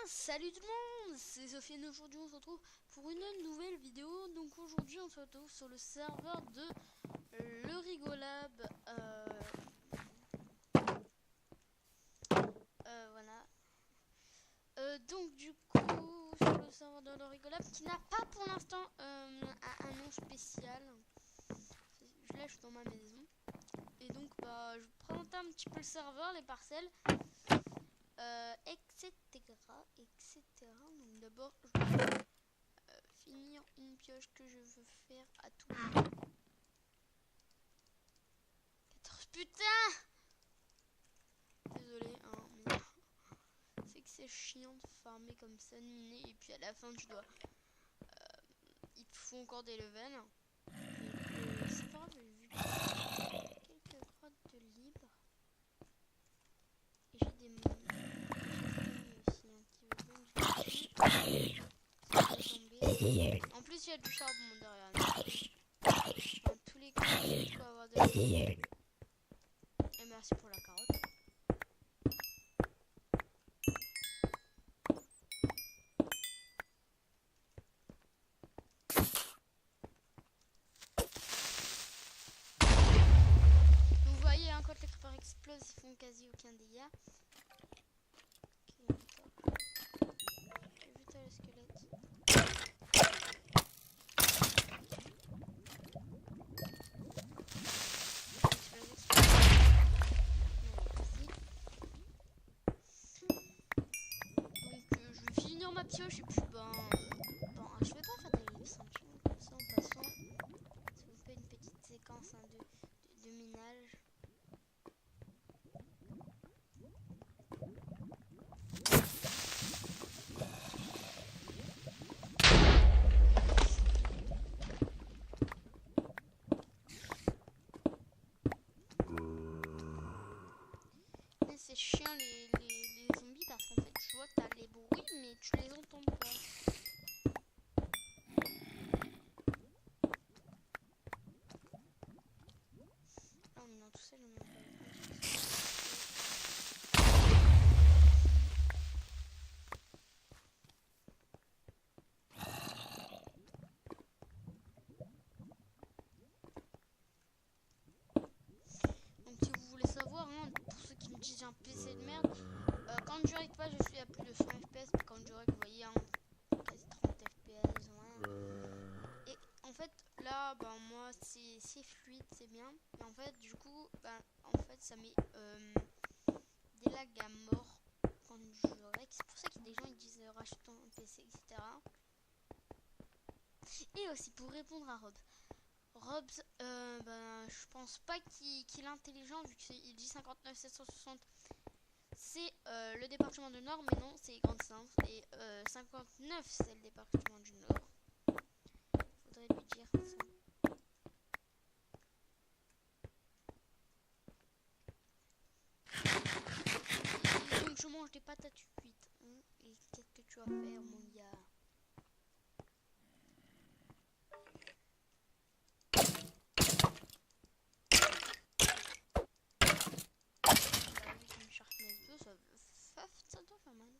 Salut tout le monde, c'est Sofiane. Aujourd'hui on se retrouve pour une nouvelle vidéo. Donc aujourd'hui on se retrouve sur le serveur de le Rigolab. Voilà. Donc du coup sur le serveur de le Rigolab qui n'a pas pour l'instant un nom spécial. Là je suis dans ma maison. Et donc je vais vous présenter un petit peu le serveur, les parcelles. Etc. Donc d'abord je vais finir une pioche que je veux faire à tout. 14 putain. Désolé hein, mais c'est que c'est chiant de farmer comme ça, de miner, et puis à la fin tu dois il te faut encore des levels. C'est pas grave, j'ai vu quelques grottes de libre. Et j'ai des mines aussi hein, qui veut bien que je en plus il y a du charbon derrière. Dans tous les cas, il faut avoir de l'eau. Et merci pour la carotte. Vous voyez hein, quand les creepers explosent, ils font quasi aucun dégât. Ok, j'ai vu t'as le squelette. Je vais finir ma pioche et puis je vais pas faire des lives simplement comme ça en passant. Ça vous fait une petite séquence hein, de minage. Mais c'est chiant les zombies parce qu'en fait tu vois t'as les bruits mais tu les entends pas. Là on est dans tout seul, on est donc si vous voulez savoir, hein, pour ceux qui me disent j'ai un PC de merde, quand je règle pas je suis à plus de 100 fps, puis quand je règle vous voyez hein, quasi 30 fps. Ouais. Et en fait là moi c'est fluide, c'est bien. Et en fait du coup en fait ça met des lags à mort quand je règle. C'est pour ça que des gens ils disent rachète ton PC etc. Et aussi pour répondre à Robs, je pense pas qu'il est intelligent vu qu'il dit 59 760. C'est le département du Nord, mais non, c'est Grande-Synthe. Et 59, c'est le département du Nord. Faudrait lui dire ça. Et donc je mange des patates cuites. Hein, et qu'est-ce que tu vas faire, mon gars? Une sharpness 2, ça doit faire mal.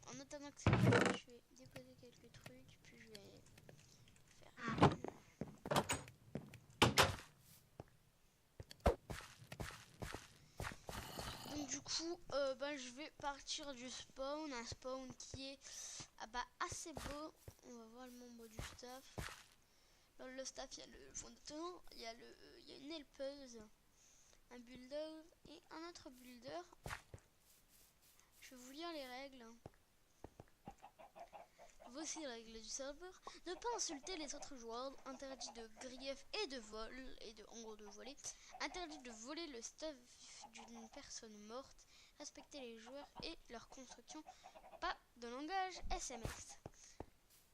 En attendant que ça fasse, je vais déposer quelques trucs, puis je vais faire. Donc du coup, je vais partir du spawn, un spawn qui est assez beau. On va voir le membre du staff. Dans le staff, il y a le fondateur, il y a une helpeuse, un builder et un autre builder. Je vais vous lire les règles. Voici les règles du serveur. Ne pas insulter les autres joueurs. Interdit de grief et de vol. En gros de voler. Interdit de voler le stuff d'une personne morte. Respecter les joueurs et leur construction. Pas de langage SMS.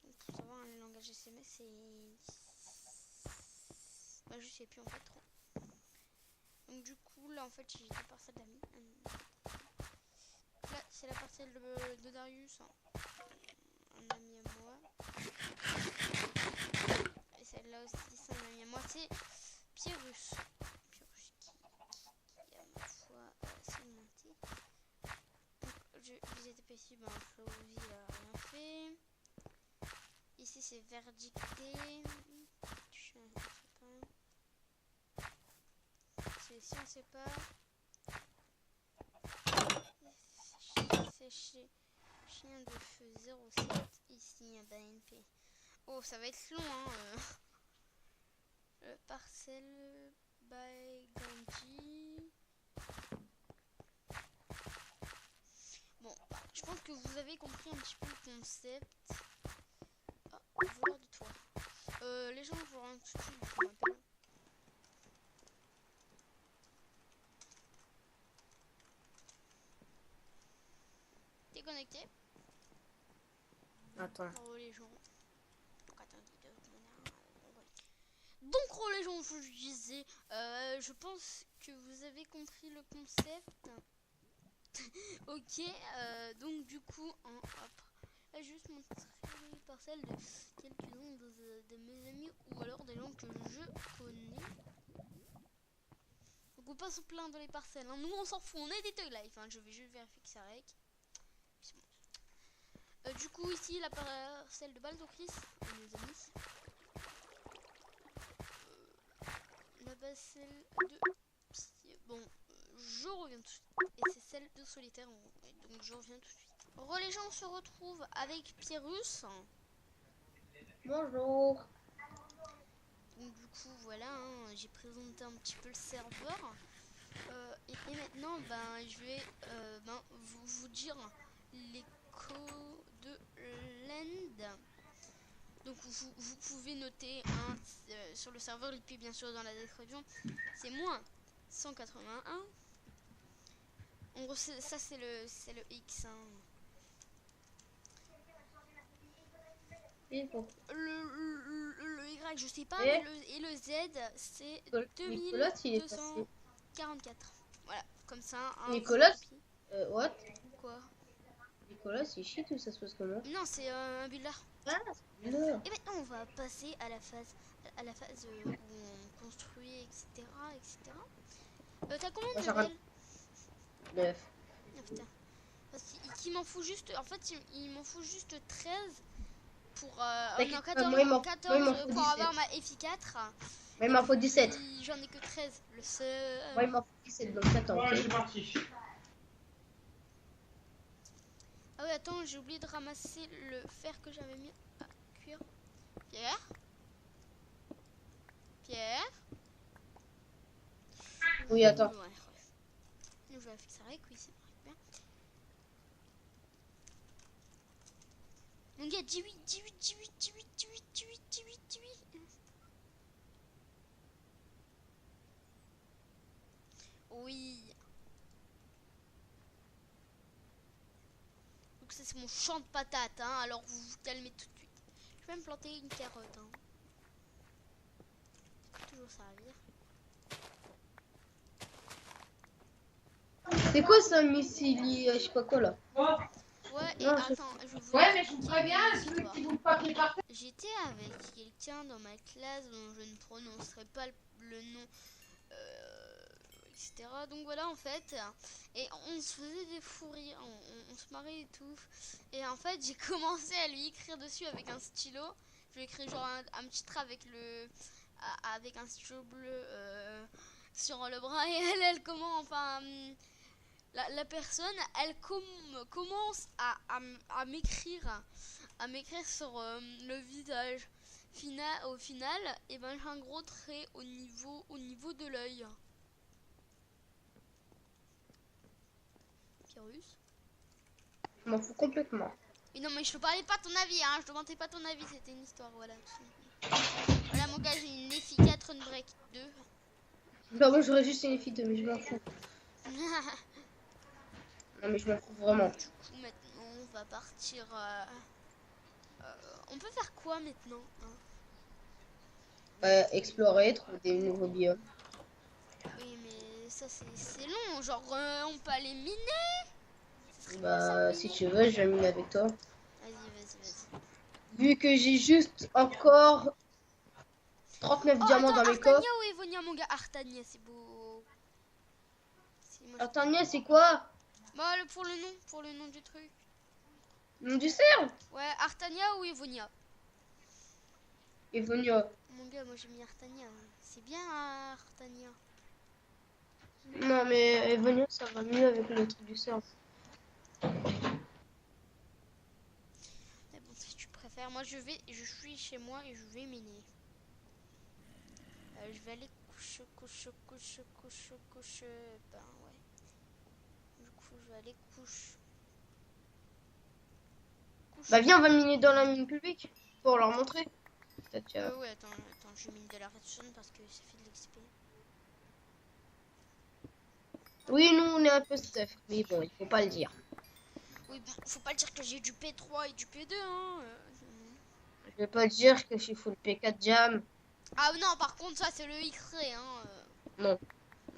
Donc, pour savoir, le langage SMS, c'est... je sais plus en fait trop. Donc du coup, là en fait, j'ai deux parcelles d'amis. Là, c'est la parcelle de Darius. Hein. un ami à moi. Et celle-là aussi, c'est un ami à moi. C'est Pyrrhus. Pyrrhus qui a ma foi segmenté. Je étais pas ici, ben Flowsy a rien fait. Ici c'est Verdicté. Celui-ci on sait pas. C'est chez Chien de Feu 07. Ici un BNP. Oh ça va être long hein. Parcelle by Gandhi. Bon, je pense que vous avez compris un petit peu le concept. Ah, voleur de toit. Les gens, je vous rends tout de suite, je m'appelle. T'es connecté? Attends. Oh les gens. Donc attendez deux secondes. Donc oh les gens, je disais, je pense que vous avez compris le concept. Ok, donc du coup, hop, là juste montrer les parcelles de quelques-uns de mes amis ou alors des gens que je connais. Donc on passe plein dans les parcelles, hein. Nous on s'en fout, on est des toy life, hein. Je vais juste vérifier que ça règle. Du coup ici la parcelle de Baldoris, mes amis. La parcelle de... Bon, je reviens tout de suite. Et c'est celle de Solitaire, donc je reviens tout de suite. Les gens, on se retrouve avec Pyrrhus. Bonjour. Donc du coup voilà, hein, j'ai présenté un petit peu le serveur. Et maintenant ben, je vais vous dire les codes de l'end. Donc vous pouvez noter hein, sur le serveur IP bien sûr dans la description. C'est moins 181. En gros ça c'est le X. Hein. Le Y je sais pas, mais le Z c'est 2244. Voilà, comme ça. Hein, Nicolas, what? Quoi? Nicolas, c'est shit ou ça se passe comment? Non, c'est un builder. Ah, c'est builder. Et maintenant on va passer à la phase, où on construit, etc. T'as combien de levels? 9. Ah putain. Parce qu'il m'en faut juste, en fait il m'en faut juste 13 pour non, 14 pour avoir ma FI4. Moi il m'en faut 17. J'en ai que 13. Le seul. Moi il m'en faut 17, donc attends. Ouais, je suis parti. Ah oui, attends, j'ai oublié de ramasser le fer que j'avais mis à cuire. Pierre? Oui, attends. Ouais. Je vais faire ça avec, oui, c'est bien. Donc il y a 18. Oui. Donc ça c'est mon champ de patates, hein. Alors vous vous calmez tout de suite. Je vais me planter une carotte, hein. Ça peut toujours servir. C'est quoi ça, missile, je sais pas quoi là? Ouais, et non, attends, je vous Ouais, mais je vous préviens, celui qui vous papier par terre. J'étais avec quelqu'un dans ma classe dont je ne prononcerai pas le nom, etc. Donc voilà, en fait, et on se faisait des fous rires, on se marrait et tout. Et en fait, j'ai commencé à lui écrire dessus avec un stylo. Je lui ai écrit genre un petit trait avec un stylo bleu sur le bras. Et elle comment, enfin... La personne, elle commence à m'écrire sur le visage. Au final, et ben j'ai un gros trait au niveau de l'œil. Pyrrhus. Je m'en fous complètement. Mais non mais je te parlais pas ton avis, hein. Je te demandais pas ton avis, c'était une histoire, voilà. Voilà mon gars, j'ai une FI 4, une break 2. Bah moi j'aurais juste une FI 2, mais je m'en fous. Non mais je m'en fous vraiment. Du coup maintenant on va partir. On peut faire quoi maintenant, hein? Explorer, trouver des nouveaux biomes. Oui mais ça c'est long, genre on peut aller miner. Bah si tu veux, je vais miner avec toi. Vas-y. vas-y. Vu que j'ai juste encore 39 Oh, diamants attends, dans mes Artania coffres. ou Evonia, mon gars? Artania, c'est beau. Moi, Artania, c'est quoi? bah, pour le nom du truc. Nom du cerf? Ouais, Artania ou Evonia? Evonia. Mon gars, moi j'ai mis Artania. C'est bien, hein, Artania. Non, mais Evonia, ça va mieux avec le truc du cerf. Mais bon, si tu préfères, moi je suis chez moi et je vais miner. Je vais aller coucher. Ben ouais. Du coup, je vais aller coucher. Bah viens, on va miner dans la mine publique pour leur montrer. Peut-être Ouais, attends, je mine de la redstone parce que ça fait de l'XP. Oui, nous on est un peu stuff, mais bon, il faut pas le dire. Oui, bon, faut pas dire que j'ai du P3 et du P2, hein. Je vais pas dire que je suis full P4 jam. Ah non, par contre, ça c'est le X-ray, hein. Non.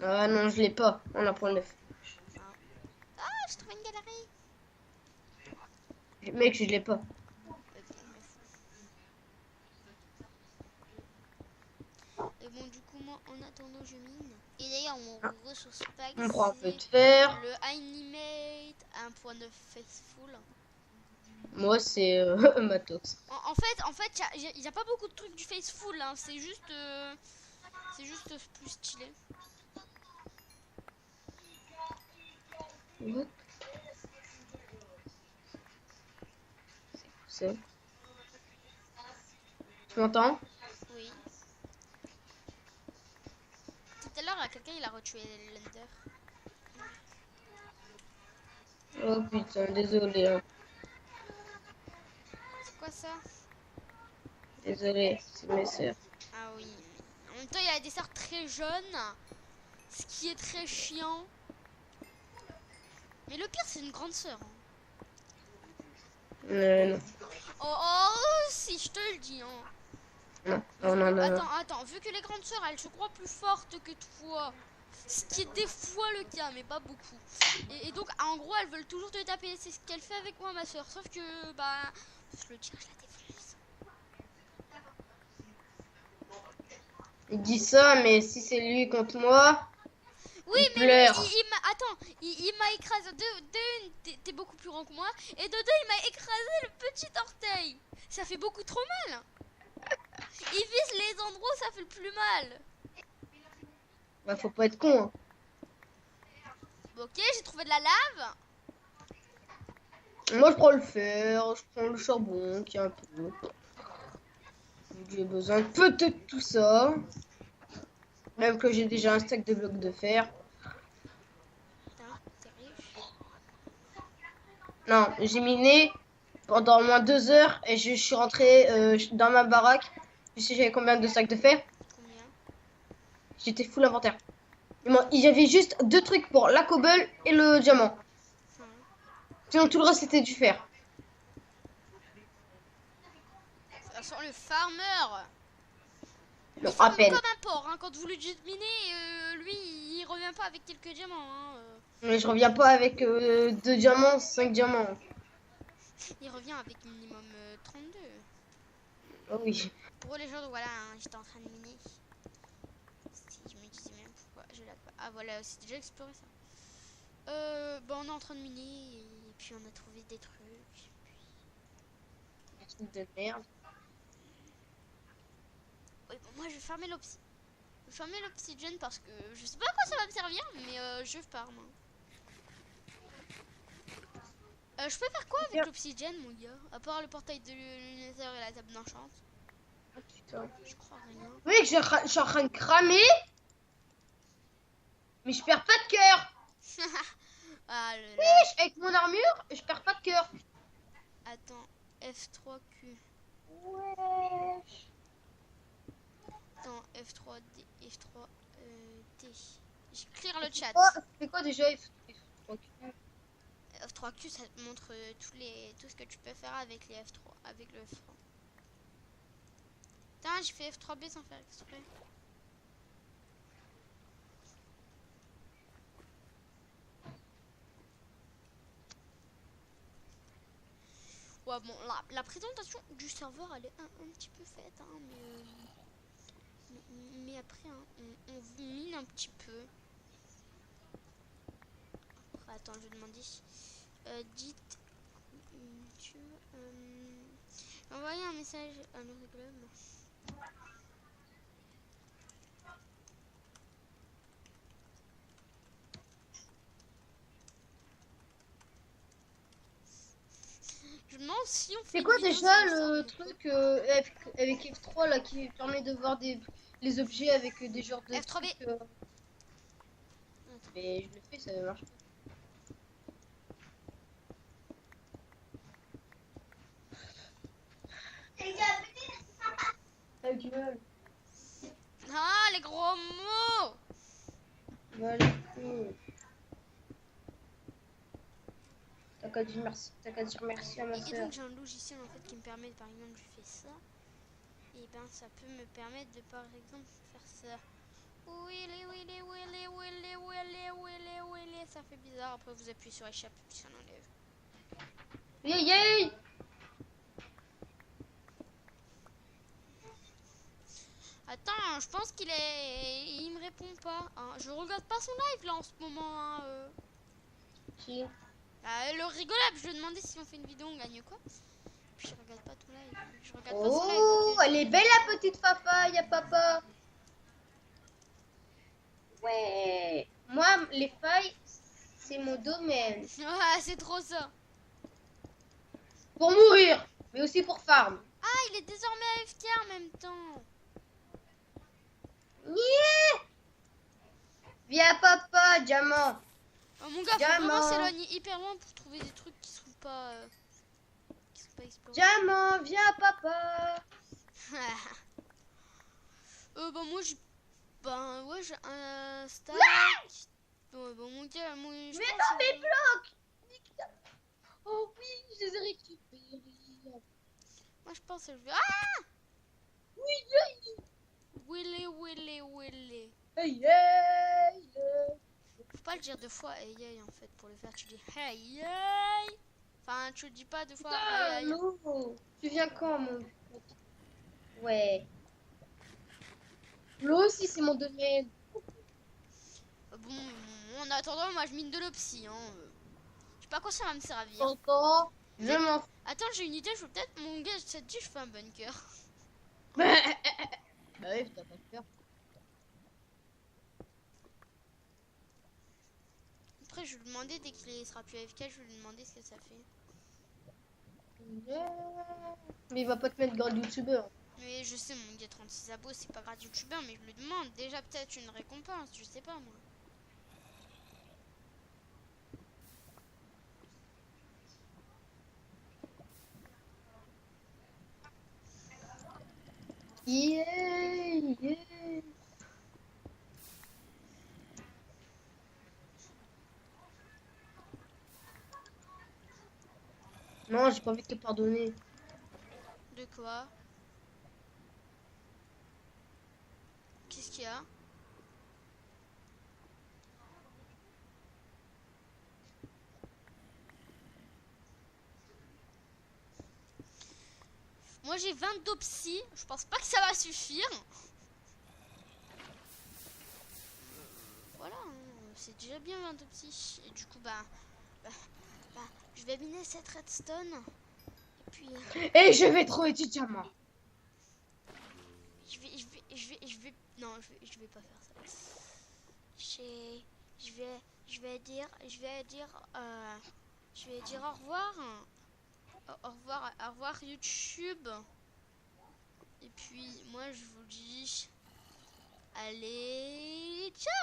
Ah non, je l'ai pas. On a point 9. Ah, je trouve une galerie. Mec, je l'ai pas. Et bon, du coup, moi, en attendant, je mine. Et d'ailleurs, mon ressource pack, On prend un peu de c'est fer. le Animate 1.9 Faithful. Moi, c'est Matox. En fait, y a pas beaucoup de trucs du Faithful, hein. C'est juste plus stylé. What? C'est. Tu m'entends? Oui. Tout à l'heure, quelqu'un il a retué l'Ender. Oh putain, désolé. Hein. C'est quoi ça? Désolé, c'est mes sœurs. Ah oui. En même temps, il y a des sœurs très jeunes, ce qui est très chiant. Mais le pire, c'est une grande sœur. Hein. Non. Oh, si, je te le dis. Hein. Non. Attends, vu que les grandes sœurs, elles se croient plus fortes que toi. Ce qui est des fois le cas, mais pas beaucoup. Et donc, en gros, elles veulent toujours te taper. C'est ce qu'elle fait avec moi, ma soeur. Sauf que, bah, je le tire, je la défonce. Il dit ça, mais si c'est lui contre moi, Oui, il mais pleure. il m'a écrasé. T'es beaucoup plus grand que moi. Et de deux, il m'a écrasé le petit orteil. Ça fait beaucoup trop mal. Il vise les endroits où ça fait le plus mal. Bah, faut pas être con. Hein. Bon, ok, j'ai trouvé de la lave. Moi, je prends le fer, je prends le charbon, qui est un peu. J'ai besoin de peut-être tout ça. Même que j'ai déjà un stack de blocs de fer. Putain, t'es riche. Non, j'ai miné pendant au moins 2 heures et je suis rentré dans ma baraque. Tu sais, j'avais combien de stacks de fer? Combien? J'étais full inventaire. Il y avait juste 2 trucs pour la cobble et le diamant. Sinon, tout le reste, c'était du fer. Ça sent le farmer. Non, Il à farme peine. comme un porc. Hein. Quand vous lui dites miner, lui, il revient pas avec quelques diamants. Hein. Mais je reviens pas avec 2 diamants, 5 diamants. Il revient avec minimum 32. Oh oui. Pour les gens, voilà, hein, j'étais en train de miner. Si je me disais même pourquoi je l'ai pas. Ah voilà, c'est déjà exploré ça. Bon, on est en train de miner et puis on a trouvé des trucs. Des trucs de merde. Oui, bon, moi je vais fermer l'obsidienne. Je vais fermer l'obsidienne parce que je sais pas à quoi ça va me servir, mais je farm. Je peux faire quoi avec l'obsidienne, mon gars? À part le portail de l'unitaire et la table d'enchant. Oh putain. Je crois rien. Oui, je suis en train de cramer. Mais je perds pas de cœur. Ah là là. Oui, avec mon armure, je perds pas de cœur. Attends, F3Q. Ouais. Attends, F3D, F3T. Je clear le chat. C'est quoi déjà F3Q, ça te montre tout ce que tu peux faire avec les F3, avec le F3. Putain, j'ai fait F3B sans faire exprès. Ouais, bon, la présentation du serveur, elle est un petit peu faite, hein, mais après, hein, on vous mine un petit peu. Après, attends, je vais demander. Dites, monsieur, envoyez un message à notre club. Je me demande si on fait C'est quoi une vidéo déjà sur le Instagram. truc avec F3 là qui permet de voir les objets avec des genres de F3B. trucs, mais je le fais, ça marche pas. Ta gueule. Ah, les gros mots. Voilà. T'as qu'à dire merci à ma Et soeur. donc j'ai un logiciel en fait qui me permet, par exemple, je fais ça. Et ben ça peut me permettre de par exemple faire ça. Ça fait bizarre. Après vous appuyez sur échappe puis ça l'enlève. Yay yay. Attends, je pense il me répond pas. Hein. Je regarde pas son live là en ce moment. Hein, Si. le rigolable, je lui ai demandé si on fait une vidéo, on gagne quoi. Puis je regarde pas ton live. Je regarde pas son live. Oh, Ok. elle est belle la petite Fafa, y'a papa. Ouais. Moi, les failles, c'est mon domaine. Ouais, c'est trop ça. Pour mourir, mais aussi pour farm. Ah, il est désormais AFK en même temps. Yeah. Viens papa, diamant. Oh, mon gars, faut Diamant. vraiment s'éloigner hyper loin pour trouver des trucs qui sont pas explorés. Diamant, viens papa. Bah moi j'ai... Ben ouais, j'ai un stack. Bon, mon gars, moi... je Mais pense, non, mes blocs. Oh oui, je les ai récupérés. moi je pense que je vais... Ah, Oui, Willy. hey, hey, Faut pas le dire deux fois hey hey en fait. Pour le faire tu dis hey hey. Enfin tu le dis pas deux fois putain, hey hey. l'eau. Tu viens quand, mon pote? Ouais. L'eau aussi, c'est mon domaine. Bon, en attendant moi je mine de l'opsie hein. Je sais pas à quoi ça va me servir. Encore, je m'en fous. Attends, j'ai une idée, je veux peut-être mon gars, ça te dit je fais un bunker. Bah oui, t'as pas peur. Après je vais lui demander dès qu'il sera plus AFK, je vais lui demander ce que ça fait. Mais il va pas te mettre grade youtubeur. Mais je sais, mon gars 36 abos, c'est pas grave youtubeur, mais je lui demande déjà peut-être une récompense, je sais pas moi. Yeah. Non, j'ai pas envie de te pardonner. De quoi? Qu'est-ce qu'il y a? Moi j'ai 22 psy, je pense pas que ça va suffire. Voilà, hein, c'est déjà bien 22 psy. Et du coup bah, je vais miner cette redstone. Et puis Et je vais trouver du diamant. je vais non, je vais pas faire ça. Je vais dire au revoir. Au revoir YouTube. Et puis moi je vous dis allez, ciao.